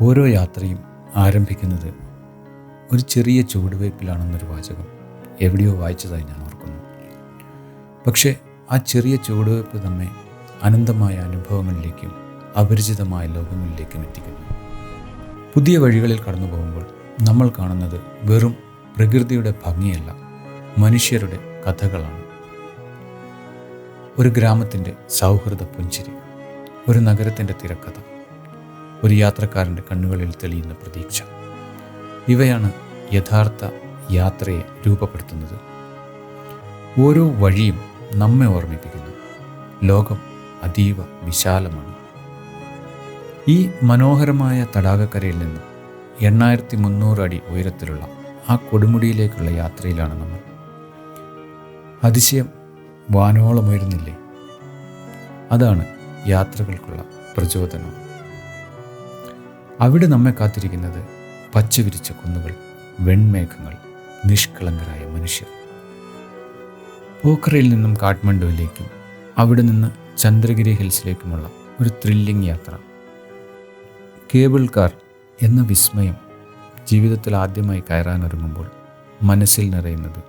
ഓരോ യാത്രയും ആരംഭിക്കുന്നത് ഒരു ചെറിയ ചുവടുവയ്പ്പിലാണെന്നൊരു വാചകം എവിടെയോ വായിച്ചതായി ഞാൻ ഓർക്കുന്നു. പക്ഷേ ആ ചെറിയ ചുവടുവയ്പ്പ് നമ്മെ അനന്തമായ അനുഭവങ്ങളിലേക്കും അപരിചിതമായ ലോകങ്ങളിലേക്കും എത്തിക്കുന്നു. പുതിയ വഴികളിൽ കടന്നു പോകുമ്പോൾ നമ്മൾ കാണുന്നത് വെറും പ്രകൃതിയുടെ ഭംഗിയല്ല, മനുഷ്യരുടെ കഥകളാണ്. ഒരു ഗ്രാമത്തിൻ്റെ സൗഹൃദ പുഞ്ചിരി, ഒരു നഗരത്തിൻ്റെ തിരക്കഥ, ഒരു യാത്രക്കാരൻ്റെ കണ്ണുകളിൽ തെളിയുന്ന പ്രതീക്ഷ. ഇവയാണ് യഥാർത്ഥ യാത്രയെ രൂപപ്പെടുത്തുന്നത്. ഓരോ വഴിയും നമ്മെ ഓർമ്മിപ്പിക്കുന്നു, ലോകം അതീവ വിശാലമാണ്. ഈ മനോഹരമായ തടാകക്കരയിൽ നിന്നും 8300 അടി ഉയരത്തിലുള്ള ആ കൊടുമുടിയിലേക്കുള്ള യാത്രയിലാണ് നമ്മൾ. അതിശയം വാനോളം ഉയരുന്നില്ലേ? അതാണ് യാത്രകൾക്കുള്ള പ്രചോദനം. അവിടെ നമ്മെ കാത്തിരിക്കുന്നത് പച്ചവിരിച്ച കുന്നുകൾ, വെൺമേഘങ്ങൾ, നിഷ്കളങ്കരായ മനുഷ്യർ. പോഖറയിൽ നിന്നും കാഠ്മണ്ഡുവിലേക്കും അവിടെ നിന്ന് ചന്ദ്രഗിരി ഹിൽസിലേക്കുമുള്ള ഒരു ത്രില്ലിംഗ് യാത്ര. കേബിൾ കാർ എന്ന വിസ്മയം ജീവിതത്തിൽ ആദ്യമായി കയറാനൊരുങ്ങുമ്പോൾ മനസ്സിൽ നിറയുന്നത്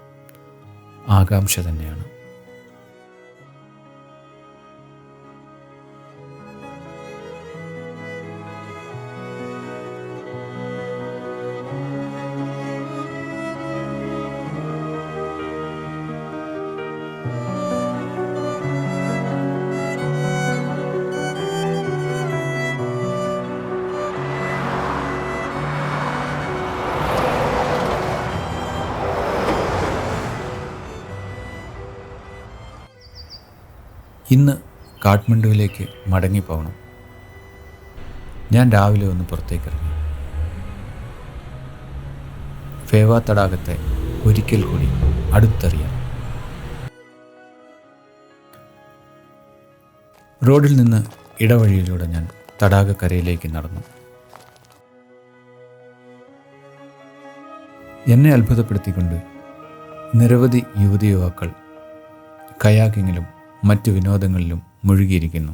ആകാംക്ഷ തന്നെയാണ്. ഇന്ന് കാഠ്മണ്ഡുവിലേക്ക് മടങ്ങിപ്പോകണം. ഞാൻ രാവിലെ ഒന്ന് പുറത്തേക്കിറങ്ങി. ഫേവ തടാകത്തെ ഒരിക്കൽ കൂടി അടുത്തറിയാം. റോഡിൽ നിന്ന് ഇടവഴിയിലൂടെ ഞാൻ തടാകക്കരയിലേക്ക് നടന്നു. എന്നെ അത്ഭുതപ്പെടുത്തിക്കൊണ്ട് നിരവധി യുവതി യുവാക്കൾ കയാക്കിങ്ങിലും മറ്റു വിനോദങ്ങളിലും മുഴുകിയിരിക്കുന്നു.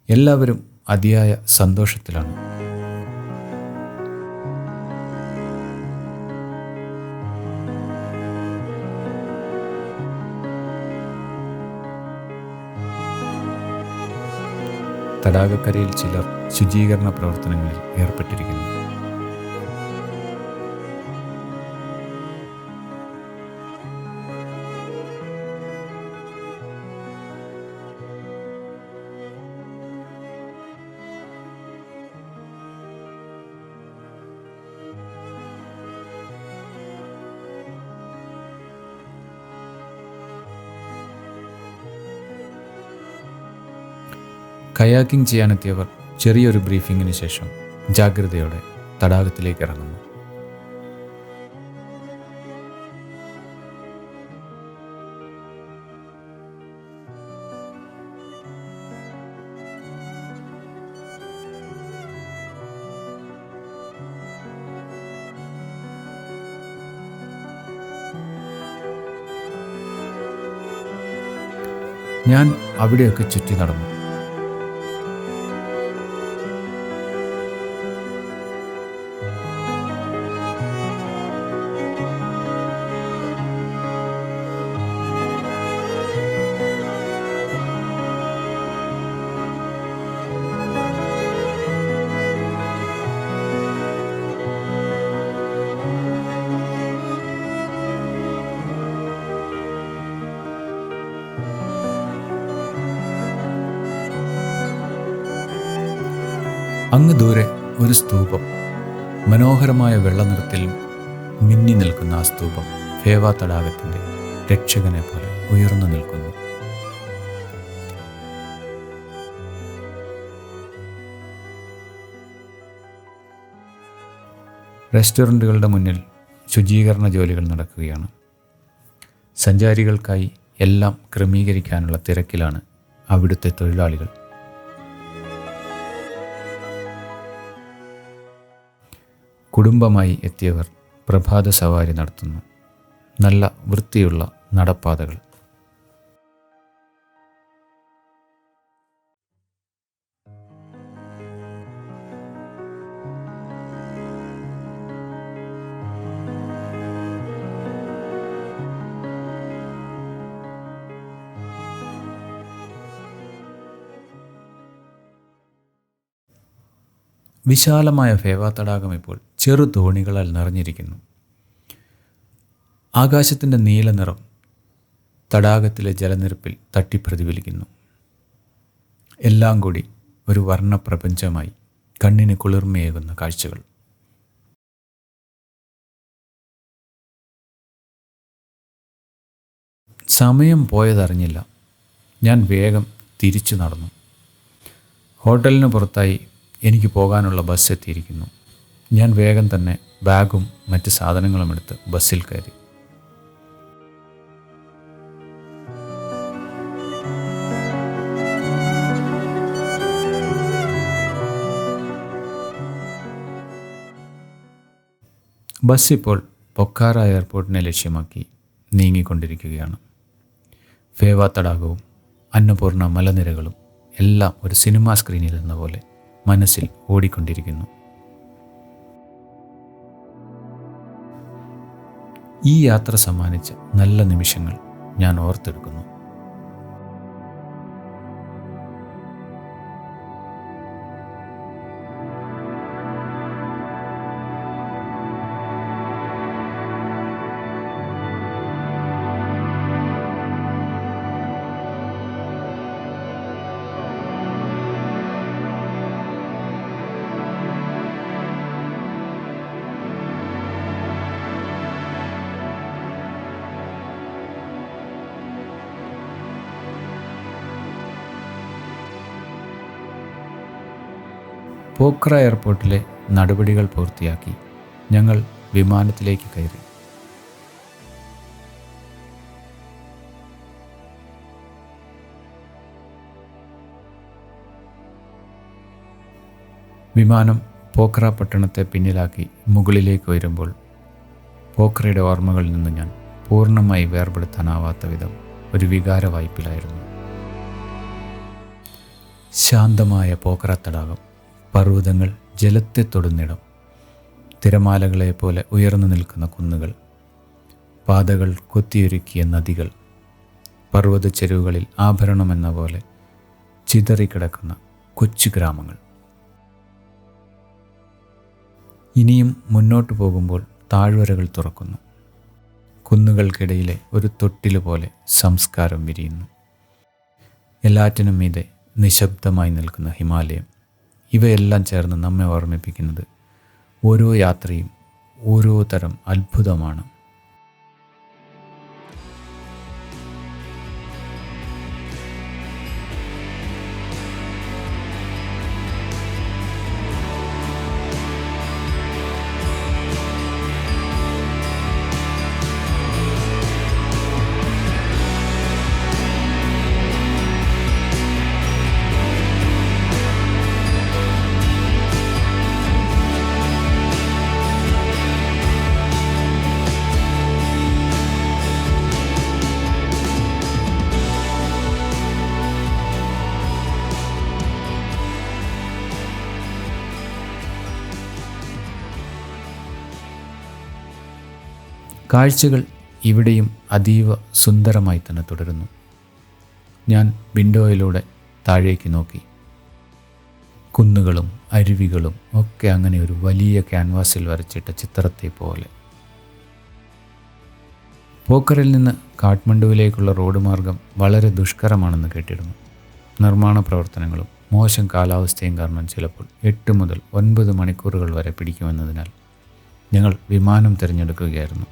എല്ലാവരും അതിയായ സന്തോഷത്തിലാണ്. തടാകക്കരയിൽ ചിലർ ശുചീകരണ പ്രവർത്തനങ്ങളിൽ ഏർപ്പെട്ടിരിക്കുന്നു. കയാക്കിംഗ് ചെയ്യാനെത്തിയവർ ചെറിയൊരു ബ്രീഫിങ്ങിന് ശേഷം ജാഗ്രതയോടെ തടാകത്തിലേക്ക് ഇറങ്ങുന്നു. ഞാൻ അവിടെയൊക്കെ ചുറ്റി നടന്നു. അങ്ങ് ദൂരെ ഒരു സ്തൂപം, മനോഹരമായ വെള്ളനിറത്തിൽ മിന്നി നിൽക്കുന്ന ആ സ്തൂപം ഫേവ തടാകത്തിൻ്റെ രക്ഷകനെ പോലെ ഉയർന്നു നിൽക്കുന്നു. റെസ്റ്റോറൻറ്റുകളുടെ മുന്നിൽ ശുചീകരണ ജോലികൾ നടക്കുകയാണ്. സഞ്ചാരികൾക്കായി എല്ലാം ക്രമീകരിക്കാനുള്ള തിരക്കിലാണ് അവിടുത്തെ തൊഴിലാളികൾ. കുടുംബമായി എത്തിയവർ പ്രഭാത സവാരി നടത്തുന്നു. നല്ല വൃത്തിയുള്ള നടപ്പാതകൾ. വിശാലമായ ഫേവ തടാകം ഇപ്പോൾ ചെറു തോണികളാൽ നിറഞ്ഞിരിക്കുന്നു. ആകാശത്തിൻ്റെ നീല നിറം തടാകത്തിലെ ജലനിരപ്പിൽ തട്ടിപ്രതിഫലിക്കുന്നു. എല്ലാം കൂടി ഒരു വർണ്ണപ്രപഞ്ചമായി കണ്ണിന് കുളിർമയേകുന്ന കാഴ്ചകൾ. സമയം പോയതറിഞ്ഞില്ല. ഞാൻ വേഗം തിരിച്ചു നടന്നു. ഹോട്ടലിന് പുറത്തായി എനിക്ക് പോകാനുള്ള ബസ് എത്തിയിരിക്കുന്നു. ഞാൻ വേഗം തന്നെ ബാഗും മറ്റ് സാധനങ്ങളും എടുത്ത് ബസ്സിൽ കയറി. ബസ് ഇപ്പോൾ പൊക്കാറ എയർപോർട്ടിനെ ലക്ഷ്യമാക്കി നീങ്ങിക്കൊണ്ടിരിക്കുകയാണ്. ഫേവ തടാകവും അന്നപൂർണ മലനിരകളും എല്ലാം ഒരു സിനിമാ സ്ക്രീനിൽ എന്ന പോലെ മനസ്സിൽ ഓടിക്കൊണ്ടിരിക്കുന്നു. ഈ യാത്ര സമ്മാനിച്ച നല്ല നിമിഷങ്ങൾ ഞാൻ ഓർത്തെടുക്കുന്നു. പോക്ര എയർപോർട്ടിലെ നടപടികൾ പൂർത്തിയാക്കി ഞങ്ങൾ വിമാനത്തിലേക്ക് കയറി. വിമാനം പോക്ര പട്ടണത്തെ പിന്നിലാക്കി മുകളിലേക്ക് ഉയരുമ്പോൾ പോക്രയുടെ ഓർമ്മകളിൽ നിന്ന് ഞാൻ പൂർണ്ണമായി വേർപെടുത്താനാവാത്ത വിധം ഒരു വികാര വായ്പിലായിരുന്നു. ശാന്തമായ പോക്ര തടാകം, പർവ്വതങ്ങൾ ജലത്തെ തൊടുന്നിടം, തിരമാലകളെപ്പോലെ ഉയർന്നു നിൽക്കുന്ന കുന്നുകൾ, പാതകൾ കൊത്തിയൊരുക്കിയ നദികൾ, പർവ്വത ചെരുവുകളിൽ ആഭരണമെന്ന പോലെ ചിതറിക്കിടക്കുന്ന കൊച്ചു ഗ്രാമങ്ങൾ. ഇനിയും മുന്നോട്ടു പോകുമ്പോൾ താഴ്വരകൾ തുറക്കുന്നു. കുന്നുകൾക്കിടയിലെ ഒരു തൊട്ടില് പോലെ സംസ്കാരം വിരിയുന്നു. എല്ലാറ്റിനും മീതെ നിശബ്ദമായി നിൽക്കുന്ന ഹിമാലയം. ഇവയെല്ലാം ചേർന്ന് നമ്മെ ഓർമ്മിപ്പിക്കുന്നത് ഓരോ യാത്രയും ഓരോ തരം അത്ഭുതമാണ്. കാഴ്ചകൾ ഇവിടെയും അതീവ സുന്ദരമായി തന്നെ തുടരുന്നു. ഞാൻ വിൻഡോയിലൂടെ താഴേക്ക് നോക്കി. കുന്നുകളും അരുവികളും ഒക്കെ അങ്ങനെ ഒരു വലിയ ക്യാൻവാസിൽ വരച്ചിട്ട ചിത്രത്തെ പോലെ. പോക്കറിൽ നിന്ന് കാഠ്മണ്ഡുവിലേക്കുള്ള റോഡ് മാർഗം വളരെ ദുഷ്കരമാണെന്ന് കേട്ടിരുന്നു. നിർമ്മാണ പ്രവർത്തനങ്ങളും മോശം കാലാവസ്ഥയും കാരണം ചിലപ്പോൾ 8 മുതൽ 9 മണിക്കൂറുകൾ വരെ പിടിക്കുമെന്നതിനാൽ ഞങ്ങൾ വിമാനം തിരഞ്ഞെടുക്കുകയായിരുന്നു.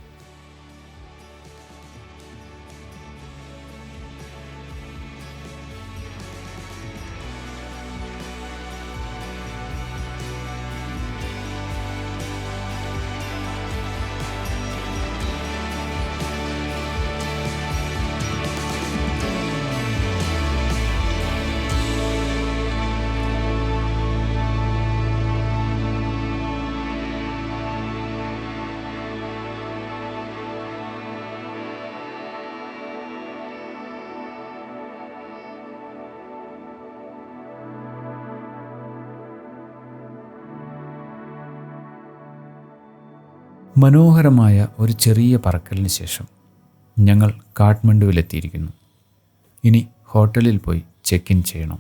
മനോഹരമായ ഒരു ചെറിയ പറക്കലിന് ശേഷം ഞങ്ങൾ കാഠ്മണ്ഡുവിലെത്തിയിരിക്കുന്നു. ഇനി ഹോട്ടലിൽ പോയി ചെക്ക് ഇൻ ചെയ്യണം.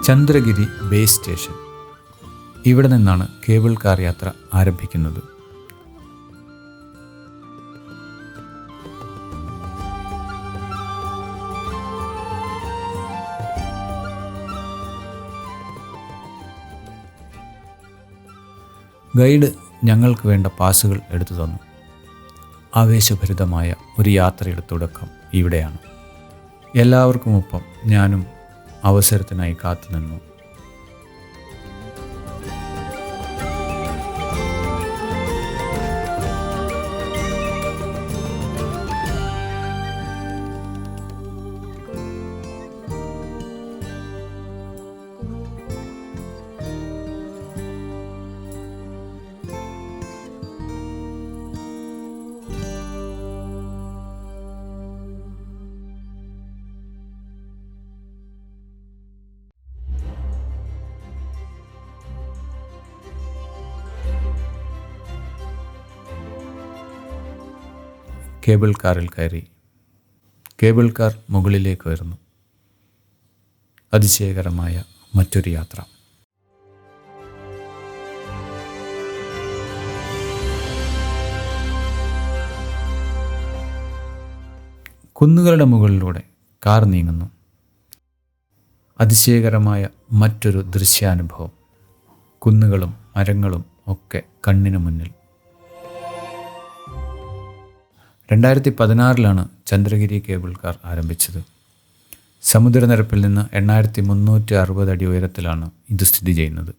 Chandragiri base station. ഇവിടെ നിന്നാണ് കേബിൾ കാർ യാത്ര ആരംഭിക്കുന്നത്. ഗൈഡ് ഞങ്ങൾക്ക് വേണ്ട പാസുകൾ എടുത്തു തന്നു. ആവേശഭരിതമായ ഒരു യാത്രയുടെ തുടക്കം ഇവിടെയാണ്. എല്ലാവർക്കുമൊപ്പം ഞാനും അവസരത്തിനായി കാത്തുനിന്നു. കേബിൾ കാറിൽ കയറി. കേബിൾ കാർ മുകളിലേക്ക് വരുന്നു. അതിശയകരമായ മറ്റൊരു യാത്ര. കുന്നുകളുടെ മുകളിലൂടെ കാർ നീങ്ങുന്നു. അതിശയകരമായ മറ്റൊരു ദൃശ്യാനുഭവം. കുന്നുകളും മരങ്ങളും ഒക്കെ കണ്ണിന് മുന്നിൽ. 2016 ചന്ദ്രഗിരി കേബിൾ കാർ ആരംഭിച്ചത്. സമുദ്രനിരപ്പിൽ നിന്ന് 8360 അടി ഉയരത്തിലാണ് ഇത് സ്ഥിതി ചെയ്യുന്നത്.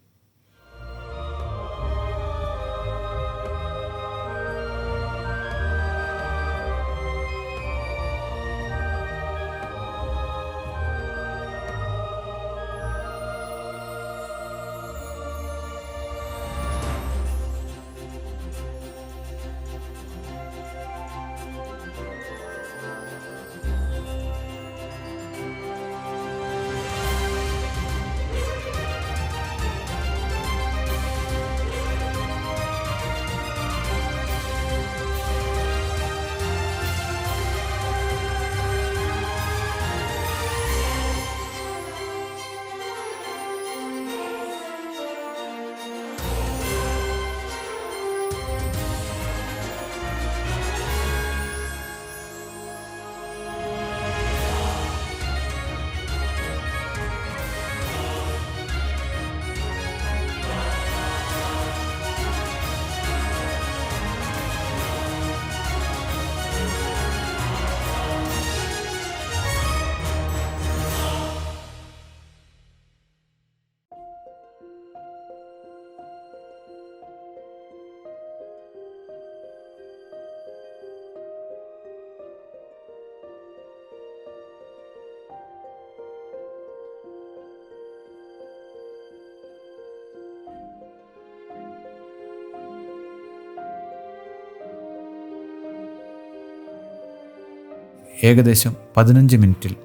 ഏകദേശം 15 മിനിറ്റിൽ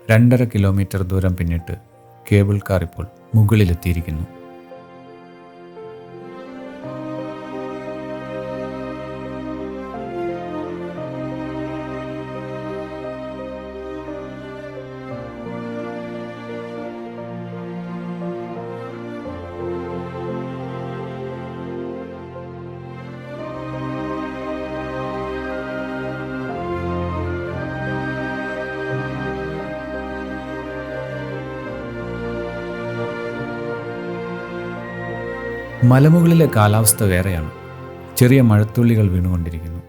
2.5 കിലോമീറ്റർ ദൂരം പിന്നിട്ട് കേബിൾ കാർ ഇപ്പോൾ മുകളിലെത്തിയിരിക്കുന്നു. മലമുകളിലെ കാലാവസ്ഥ വേറെയാണ്. ചെറിയ മഴത്തുള്ളികൾ വീണുകൊണ്ടിരിക്കുന്നു.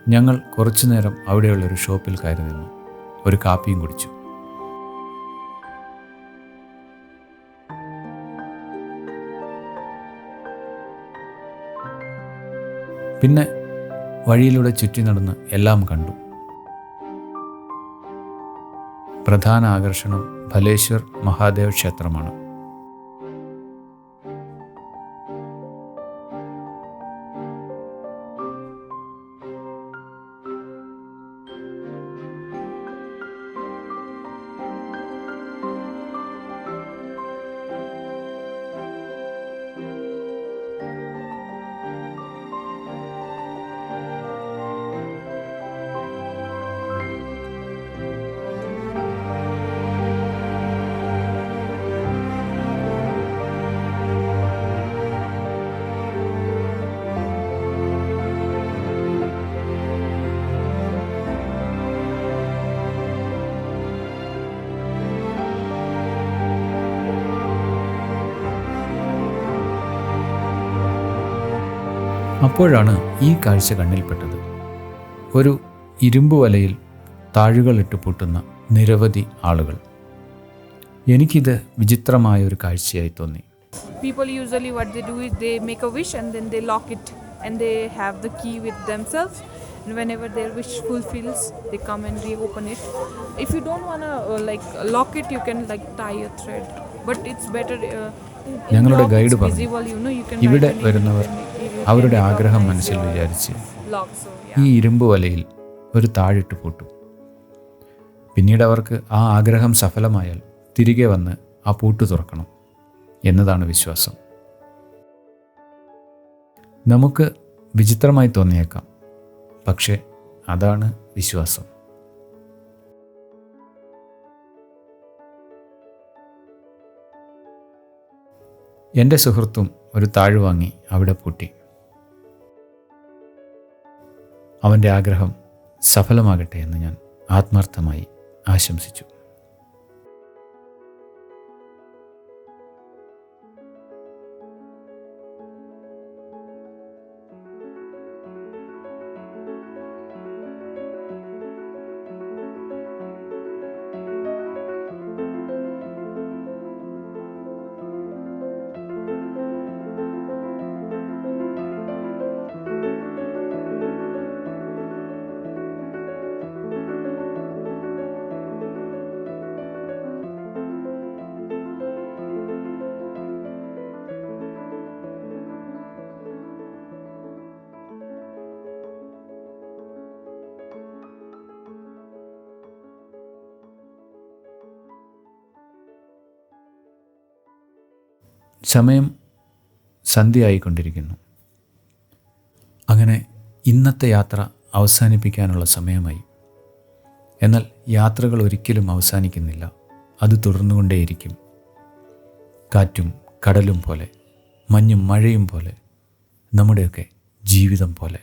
ഞങ്ങൾ കുറച്ചുനേരം അവിടെയുള്ളൊരു ഷോപ്പിൽ കയറി നിന്നു. ഒരു കാപ്പിയും കുടിച്ചു. പിന്നെ വഴിയിലൂടെ ചുറ്റി നടന്ന് എല്ലാം കണ്ടു. പ്രധാന ആകർഷണം ഭലേശ്വർ മഹാദേവ് ക്ഷേത്രമാണ്. അപ്പോഴാണ് ഈ കാഴ്ച കണ്ണിൽപ്പെട്ടത്. ഒരു ഇരുമ്പ് വലയിൽ താഴുകളിട്ട് പൂട്ടുന്ന നിരവധി ആളുകൾ. എനിക്കിത് വിചിത്രമായ ഒരു കാഴ്ചയായി തോന്നി. People usually what they do is they make a wish and then they lock it and they have the key with themselves, and whenever their wish fulfills they come and reopen it. If you don't want to lock it, you can tie a thread, but it's better ഞങ്ങളുടെ guide പറഞ്ഞു, visible, you can ഇവിടെ write your name വരുന്നവർ and you can അവരുടെ ആഗ്രഹം recognize മനസ്സിൽ your വിചാരിച്ച് lock. So ഈ ഇരുമ്പ് വലയിൽ ഒരു താഴിട്ട് പൂട്ടും. പിന്നീട് അവർക്ക് ആ ആഗ്രഹം സഫലമായാൽ തിരികെ വന്ന് ആ പൂട്ട് തുറക്കണം എന്നതാണ് വിശ്വാസം. നമുക്ക് വിചിത്രമായി തോന്നിയേക്കാം, പക്ഷേ അതാണ് വിശ്വാസം. എൻ്റെ സുഹൃത്തും ഒരു താഴ് വാങ്ങി അവിടെ പൂട്ടി. അവൻ്റെ ആഗ്രഹം സഫലമാകട്ടെ എന്ന് ഞാൻ ആത്മാർത്ഥമായി ആശംസിച്ചു. സമയം സന്ധ്യയായിക്കൊണ്ടിരിക്കുന്നു. അങ്ങനെ ഇന്നത്തെ യാത്ര അവസാനിപ്പിക്കാനുള്ള സമയമായി. എന്നാൽ യാത്രകൾ ഒരിക്കലും അവസാനിക്കുന്നില്ല, അത് തുടർന്നുകൊണ്ടേയിരിക്കും. കാറ്റും കടലും പോലെ, മഞ്ഞും മഴയും പോലെ, നമ്മുടെയൊക്കെ ജീവിതം പോലെ.